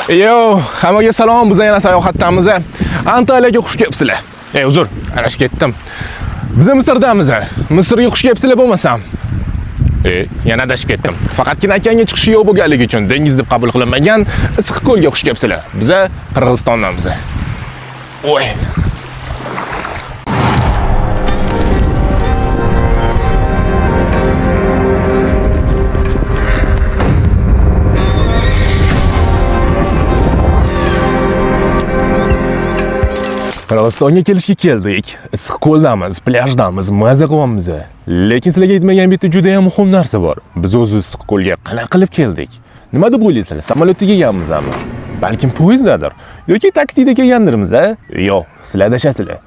Yo, hammaga salom. Biz yana sayohatdamiz. Antaliyaga xush kelibsizlar. Uzr, adashib ketdim. Biz Misrdamiz. Misrga xush kelibsizlar bo'lmasam. Yana adashib ketdim. Faqatgina akanga chiqishi yo'q bo'lganligi uchun dengiz deb qabul qilinmagan Issiqko'lga xush kelibsizlar. Biz Qirg'izistondamiz. Oy. Qirg'izistonga kelishga keldik. Issiqko'ldamiz, plyajdamiz, maza qilyapmiz. Lekin sizlarga aytmagan bitta juda ham muhim narsa bor. Biz o'z Issiqko'lga qanaqa qilib keldik? Nima deb o'ylaysizlar? Samolyotda kelganmizmi? Balkim poyezddadir yoki taksida kelgandirmiz, Yo'q, sizlar adashasizlar.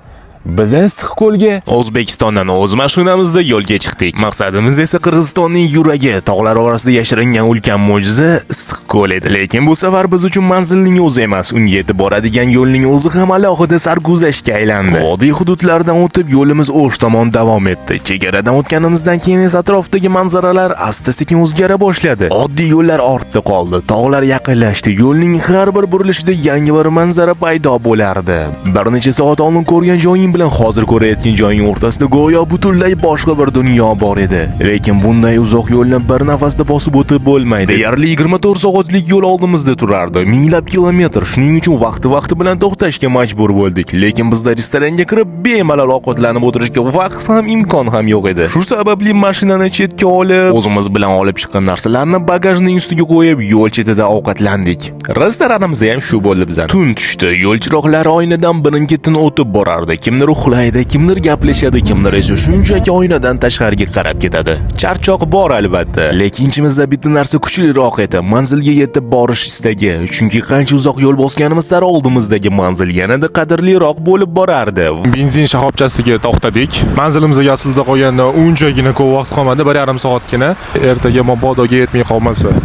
Biz Issiqko'lga O'zbekistondan o'z mashinamizda yo'lga chiqdik. Maqsadimiz esa Qirg'izistonning yuragi, tog'lar orasida yashiringan ulkan mo'jiza Issiqko'l edi. Lekin bu safar biz uchun manzilning o'zi emas, unga yetib boradigan yo'lning o'zi ham alohida sarguzashtga aylandi. Vodiy hududlaridan o'tib yo'limiz O'sh tomon davom etdi. Chegaradan o'tganimizdan keyin esa atrofdagi manzaralar asta-sekin o'zgara boshladi. Oddiy yo'llar ortda qoldi, tog'lar yaqinlashdi. Yo'lning har bir burilishida yangi bir manzara paydo bo'lardi. Bir necha soat oldin ko'rgan joying bilan hozir ko'rayotgan joying o'rtasida go'yo butunlay boshqa bir dunyo bor edi. Lekin bunday uzoq yo'lni bir nafasda bosib o'tib bo'lmaydi. Deyarli 24 soatlik yo'l oldimizda turardi. Minglab kilometr. Shuning uchun vaqti bilan to'xtashga majbur bo'ldik. Lekin bizda restoranga kirib bemalol ovqatlanib o'tirishga vaqt ham imkon ham yo'q edi. Shu sababli mashinani chetga olib, o'zimiz bilan olib chiqqan narsalarni bagajning ustiga qo'yib, yo'l chetida ovqatlandik. Restoranimiz ham shu bo'ldi bizdan. Tun tushdi. Yo'l chiroqlari oynadan birin-ketin o'tib borardi. Kimdir uxlaydi, kimdir gaplashadi, kimdir esa shunchaki oynadan tashqariga qarab ketadi. Charchoq bor albatta, lekin ichimizda bitta narsa kuchliroq edi. Manzilga yetib borish istagi. Chunki qancha uzoq yo'l bosganimiz sari oldimizdagi manzil yanada qadrliroq bo'lib borardi. Benzin shoxobchasiga to'xtadik. Manzilimizga aslida qo'yganda unchagina ko'p vaqt qolmadi, 1,5 soatgina. Ertaga mabodoga yetmay qolmasa.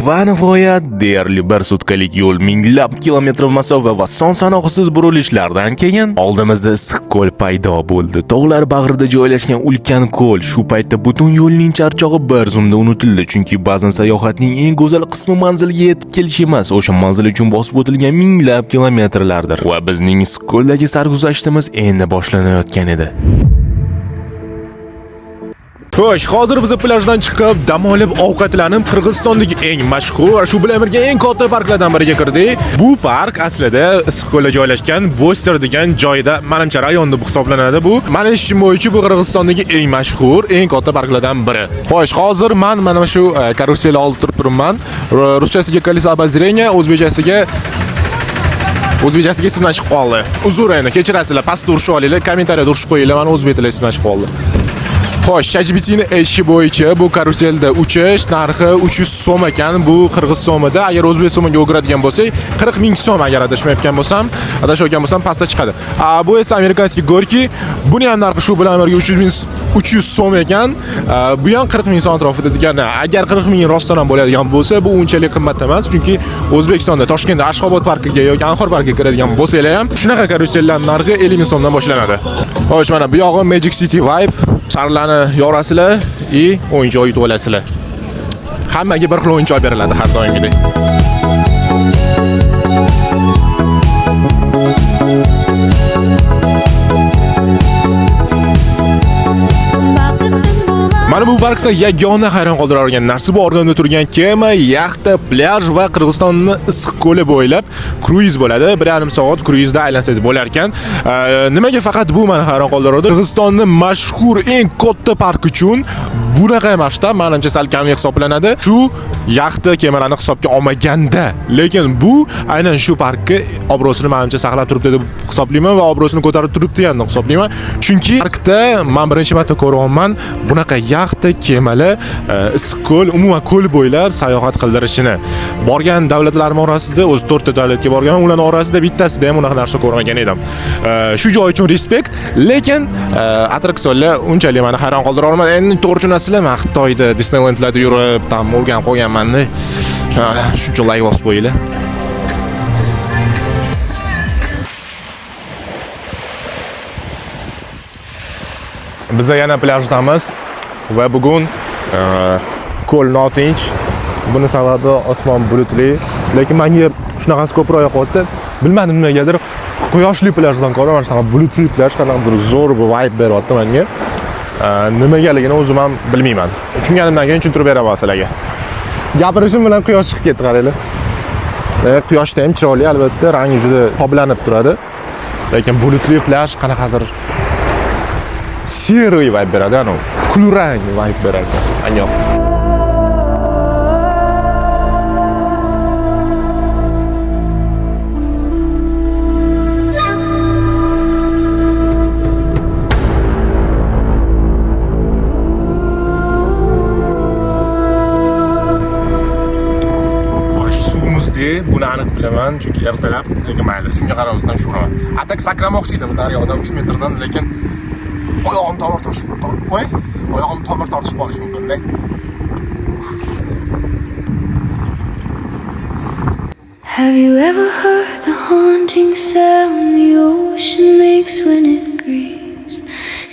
Va nihoyat deyarli 1 sutkalik yo'l, minglab kilometr masofa va son sanoqsiz burilishlardan keyin oldimizda Issiqko'l paydo bo'ldi. Tog'lar bag'rida joylashgan ulkan ko'l. Shu paytda butun yo'lning charchog'i bir zumda unutildi, chunki ba'zan sayohatning eng go'zal qismi manzilga yetib kelish emas, o'sha manzil uchun bosib o'tilgan minglab kilometrlardir. Va bizning Issiqko'ldagi sarguzashtimiz endi boshlanayotgan edi. Xo'sh, hozir biz plyajdan chiqib, dam olib, ovqatlanib, Qirg'izistondagi eng mashhur, shu bilan birga eng katta parklardan biriga kirdik. Bu park aslida Issiqko'lda joylashgan Boster degan joyda, menimcha rayon deb hisoblanadi bu. Mana ishim bo'yicha bu Qirg'izistondagi eng mashhur, eng katta parklardan biri. Xo'sh, hozir men mana shu karusel olib turibman. Ruschasiga колесо обозрения, o'zbekchasiga ismdan chiqib qoldi. Uzr, endi kechirasizlar, pastda urishib olinglar, kommentariyada urishib qo'yinglar, men o'zbek tilida ismdan chiqib qoldi. Xo'sh, ChatGPT'ning aytishi bo'yicha bu karuselda uchish narxi 300 so'm ekan, bu Qirg'iz so'mida. Agar o'zbek so'miga o'giradigan bo'lsak, 40 ming so'm agar adashmayotgan bo'lsam, pastda chiqadi. Bu esa amerikanskiy gorki, buni ham narxi shu bilan birga 300 so'm ekan. Bu ham 40 ming so'm atrofida degani. Agar 40 ming rostdan ham bo'ladigan bo'lsa, bu unchalik qimmat emas, chunki O'zbekistonda Toshkentda Ashxobod parkiga yoki Anhor parkiga kiradigan bo'lsanglar ham shunaqa karusellarning narxi 50 ming so'mdan boshlanadi. Xo'sh, mana bu yog'i Magic City Vibe. Sharlarni yorasizlar va o'yinchoq yutib olasizlar. Hammaga bir xil o'yinchoq beriladi har doimgidek. Mana bu parkda yagona hayron qoldiradigan narsa bu o'rnida turgan kema, yaxta, plyaj va Qirg'izistonni Issiqko'li bo'ylab kruiz bo'ladi. 1,5 soat kruizda aylansangiz bo'lar ekan. Nimaga faqat bu meni hayron qoldiradi? Qirg'izistonning mashhur eng katta park uchun bunaqa masshtab menimcha sal kam hisoblanadi. Shu yaxta kemalarni hisobga olmaganda, lekin bu aynan shu parkka obro'sini menimcha saqlab turibdi deb hisoblayman va obro'sini ko'tarib turibdi ham deb hisoblayman. Chunki parkda men birinchi marta ko'ryapman bunaqa yaxta kemali Issiqko'l, umuman ko'l bo'ylab sayohat qildirishini. Borgan davlatlarim orasida o'z 4 ta davlatga borganman, ularning orasida bittasida ham unaqa narsa ko'rmagan edim. Shu joy uchun respekt, lekin attraksionlar unchalik meni hayron qoldira olmadi. Endi to'g'ri tushunasizlar, men Xitoyda Disneylandlarda yurib, tam o'rganib qo'yganman-da. Shuncha like bosib qo'yinglar. Biz yana plyajdamiz va bugun ko'l notinch. Buni sababi osmon bulutli. lekin menga shunaqasi ko'proq yoqyapti. Bilmadim nimagadir quyoshli plyajdan ko'ra mana shunaqa bulutli plyaj qanaqadir zo'r bir vibe beryapti menga. Nimagaligini o'zim ham bilmayman. Tushunganimdan keyin tushuntirib beraman sizlarga. Gapirishim bilan quyosh chiqib ketdi qaranglar. Quyoshda ham chiroyli albatta, rangi juda toblanib turadi. Lekin bulutli plyaj qanaqadir serый vibe beradi, ana kulrang vibe beradi. Aniq. Buni aniq bilaman, chunki ertalab, lekin mayli, shunga qaramasdan shu uraman. Atak sakramoqchi edim daryodan 3 metrdan, lekin oyog'im tomir tortib qolishi mumkin. Have you ever heard the haunting sound the ocean makes when it grieves?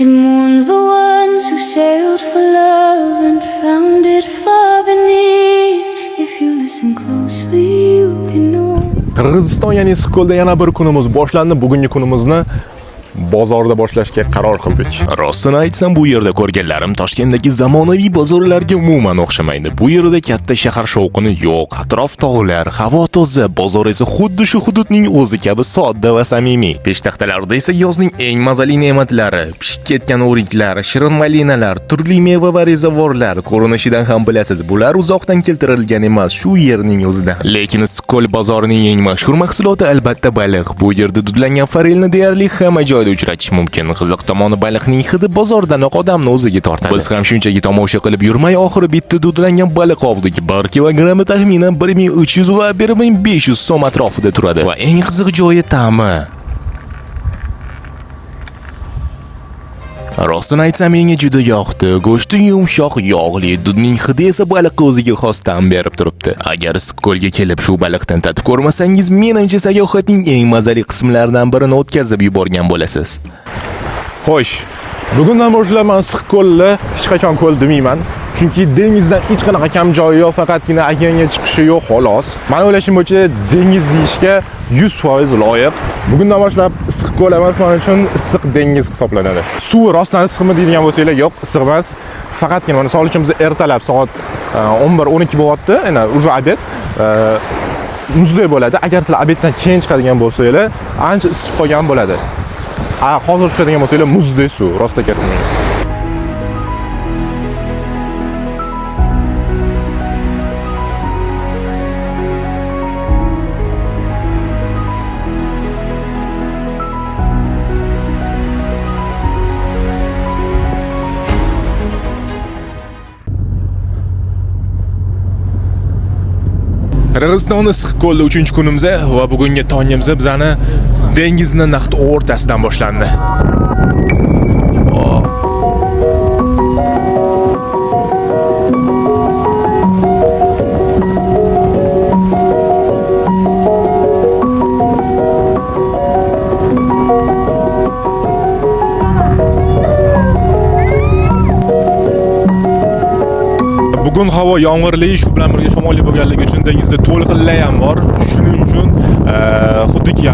It mourns the ones who sailed for love and found it far beneath. If you listen closely, you can know. Qirg'iziston ya'ni Issiqko'lda yana bir kunimiz boshlandi. Bugungi kunimizni bozorda boshlashga qaror qildik. Rostini aytsam, bu yerda ko'rganlarim Toshkentdagi zamonaviy bozorlarga umuman o'xshamaydi. Bu yerda katta shahar shovqini yo'q, atrof tog'lar, havo toza, bozor esa xuddi shu hududning o'zi kabi sodda va samimiy. Peshtaxtalarda esa yozning eng mazali ne'matlari, pishib ketgan o'riklar, shirin malinalar, turli meva va rezavorlar ko'rinishidan ham bilasiz, bular uzoqdan keltirilgan emas, shu yerning o'zidan. Lekin Issiqko'l bozorining eng mashhur mahsuloti albatta baliq. Bu yerda dudlangan forelni deyarli hamma joyda uchratish mumkin. Qiziq tomoni, baliqning hidi bozordanoq odamni o'ziga tortadi. Biz ham shunchaki tomosha qilib yurmay, oxiri bitta dudlangan baliq oldik. 1 kilogrammi taxminan 1300 va 1500 so'm atrofida turadi. Va eng qiziq joyi ta'mi. Rostini aytsam, menga juda yoqdi. Go'shti yumshoq, yog'li, dudning hidi esa baliqqa o'ziga xos ta'm berib turibdi. Agar Issiqko'lga kelib shu baliqdan tatib ko'rmasangiz, menimcha sayohatning eng mazali qismlaridan birini o'tkazib yuborgan bo'lasiz. Xo'sh, bugundan boshlab men Issiqko'lni hech qachon ko'l demayman. Chunki dengizdan hech qanaqa kam joyi yo'q, faqatgina okeanga chiqishi yo'q xolos. Men o'ylashim bo'yicha dengiz yeyishga 100% loyiq. Bugundan boshlab Issiqko'l emas, men uchun issiq dengiz hisoblanadi. Suvi rostdan issiqmi deydigan bo'lsanglar, yo'q, issiq emas. Faqatgina mana misol uchun biz ertalab soat 11-12 bo'lyapti, ana уже obed. Muzdek bo'ladi. Agar sizlar obeddan keyin chiqadigan bo'lsanglar, ancha isib qolgan bo'ladi. Hozir tushadigan bo'lsanglar, muzdek suv, rost ekasining. Qirg'iziston Issiqko'lda 3-kunimiz va bugungi tongimiz bizani dengizni naqd o'rtasidan boshlandi. Bugun havo yomg'irli, shu bilan birga shamolli bo'lganligi uchun dengizda to'lqinlar ham bor. Shuning uchun xuddiki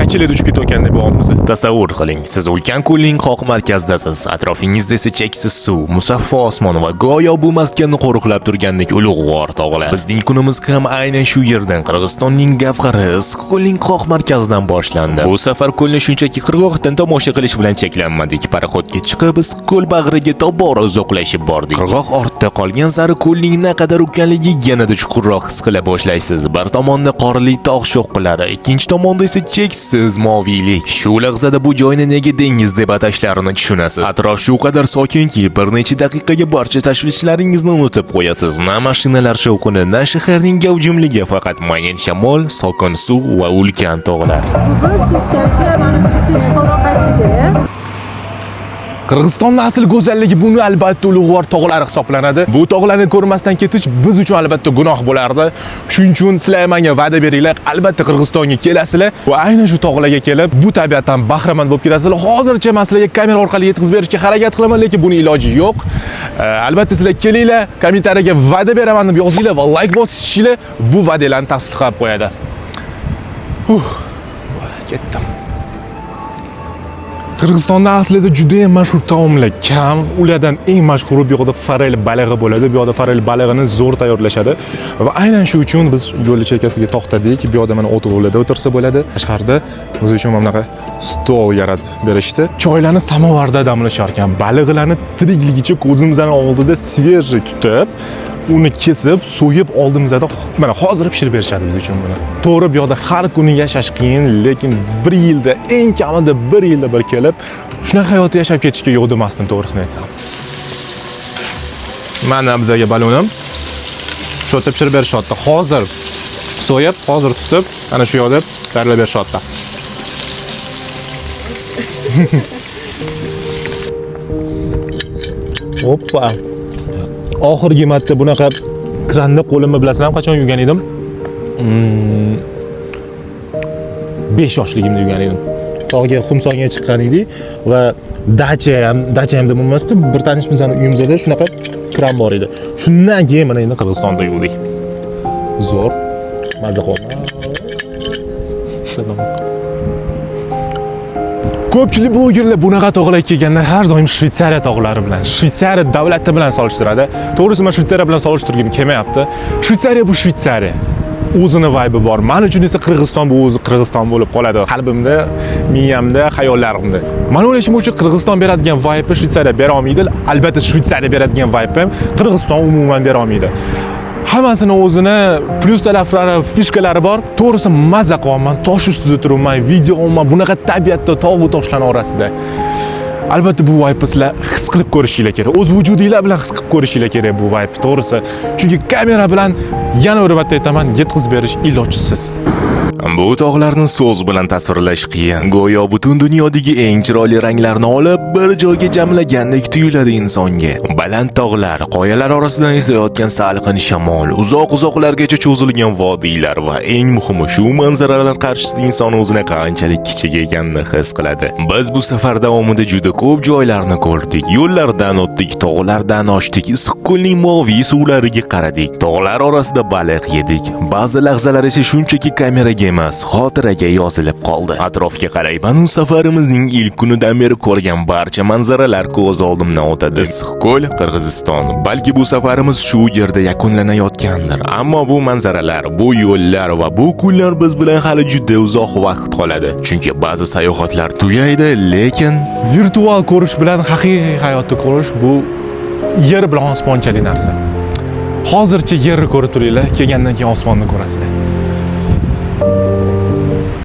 kachilada uchib ketayotgandek bo'lyapmiz. Tasavvur qiling, siz ulkan ko'lning qoq markazidasiz. Atrofingizda esa cheksiz suv, musaffo osmon va go'yo bu maskanni qo'riqlab turgandek ulug'vor tog'lar. Bizning kunimiz ham aynan shu yerdan, Qirg'izistonning gavhari Issiqko'lning qoq markazidan boshlandi. Bu safar ko'lni shunchaki qirg'oqdan tomosha qilish bilan cheklanmadik. Paraxodga chiqib Issiqko'l bag'riga tobora uzoqlashib bordik. Qirg'oq ortda qolgan sari ko'lning naqadar ulkanligi yanada chuqurroq his qila boshlaysiz. Bir tomonda qorli tog' sho'qqilari, ikkinchi tomonda esa cheksiz moviylik. Shu lahzada bu joyni nega dengiz deb atashlarini tushunasiz. Atrof shu qadar sokinki, bir necha daqiqaga barcha tashvishlaringizni unutib qo'yasiz. Na mashinalar shovqini, na shaharning gavjumligi, faqat mayin shamol, sokin suv va ulkan tog'lar. Qirg'izistonning asl go'zalligi buni albatta ulug'vor tog'lar hisoblanadi. Bu tog'larni ko'rmasdan ketish biz uchun albatta gunoh bo'lardi. Shuning uchun sizlar menga va'da beringlar, albatta Qirg'izistonga kelasizlar va aynan shu tog'larga kelib, bu tabiatdan bahramand bo'lib ketasizlar. Hozircha men sizlarga kamera orqali yetkazib berishga harakat qilaman, lekin buni iloji yo'q. Albatta sizlar kelinglar, kommentariyaga va'da beraman deb yozinglar va like bosishinglar bu va'dalarni tasdiqlab qo'yadi. Ketdim. Qirg'izistonda aslida juda ham mashhur taomlar kam. Ulardan eng mashhuri bu yoqda forel balig'i bo'ladi. Bu yoqda forel balig'ini zo'r tayyorlashadi. Va aynan shu uchun biz yo'l chekkasiga to'xtadik. Bu yoqda mana o'tiruvlarda o'tirsa bo'ladi. Tashqarida o'zi uchun mana bunaqa stol yaratib berishdi. Choylarni samovarda damlashar ekan. Baliqlarni tirikligicha ko'zimizdan oldida svejiy tutib, uni kesib, so'yib oldimizda mana hozir pishirib berishadi biz uchun buni. To'g'ri, bu yoqda har kuni yashash qiyin, lekin bir yilda eng kamida bir yilda bir kelib, shunaqa hayot yashab ketishga yo'q demasdim, to'g'risini aytsam. Mana bizga balonim. Shu yerda pishirib berishyapti. Hozir so'yib, hozir tutib, ana shu yoqda tayyorlab berishyapti. Hoppa. Oxirgi marta bunaqa kranni qo'limni bilasizlarmi qachon yuvgan edim? 5 yoshligimda yuvgan edim. Tog'ga Xumsonga chiqqan edik va dacha ham deb bo'lmasdi, bir tanish bizning uyimizda shunaqa kran bor edi. Shundan keyin mana endi Qirg'izistonda yuvdik. Zo'r, mazza qildi. Ko'pchilik blogerlar bunaqa tog'larga kelganda har doim Shveysariya tog'lari bilan, Shveysariya davlati bilan solishtiradi. To'g'risi men Shveysariya bilan solishtirgim kelmayapti. Shveysariya bu Shveysariya. O'zini vibe bor. Men uchun esa Qirg'iziston bu o'zi Qirg'iziston bo'lib qoladi. Qalbimda, miyamda, xayollarimda. Men o'ylashim uchun Qirg'iziston beradigan vibe Shveysariya bera olmaydi. Albatta Shveysariya beradigan vibe ham Qirg'iziston umuman bera olmaydi. Hammasini o'zini plyus taraflari, fishkalari bor. To'g'risi mazza qilaman, tosh ustida turibman, video olaman, bunaqa tabiatda tog' va toshlar orasida. Albatta bu vibe sizlar his qilib ko'rishinglar kerak. O'z vujudinglar bilan his qilib ko'rishinglar kerak bu vibe, to'g'risi. Chunki kamera bilan yana bir marta aytaman, yetkazib berish ilojsiz. Bu tog'larni so'z bilan tasvirlash qiyin. Go'yo butun dunyodagi eng chiroyli ranglarni olib bir joyga jamlagandek tuyuladi insonga. Baland tog'lar, qoyalar orasidan esayotgan salqin shamol, uzoq-uzoqlargacha cho'zilgan vodiylar va eng muhimi shu manzaralar qarshisida inson o'zini qanchalik kichik ekanini his qiladi. Biz bu safar davomida juda ko'p joylarni ko'rdik. Yo'llardan o'tdik, tog'lardan oshdik, Issiqko'lning moviy suvlariga qaradik. Tog'lar orasida baliq yedik. Ba'zi lahzalar esa shunchaki kameraga emas, xotiraga yozilib qoldi. Atrofga qarayman, u safarimizning ilk kunidan beri ko'rgan barcha manzaralar ko'z oldimdan o'tadi. Issiqko'l, Qirg'iziston. Balki bu safarimiz shu yerda yakunlanayotgandir. Ammo bu manzaralar, bu yo'llar va bu kunlar biz bilan hali juda uzoq vaqt qoladi. Chunki ba'zi sayohatlar tugaydi, lekin virtual ko'rish bilan haqiqiy hayotni ko'rish bu yer bilan osmonchalik narsa. Hozircha yerni ko'rib turinglar, kelgandan keyin osmonni ko'rasizlar.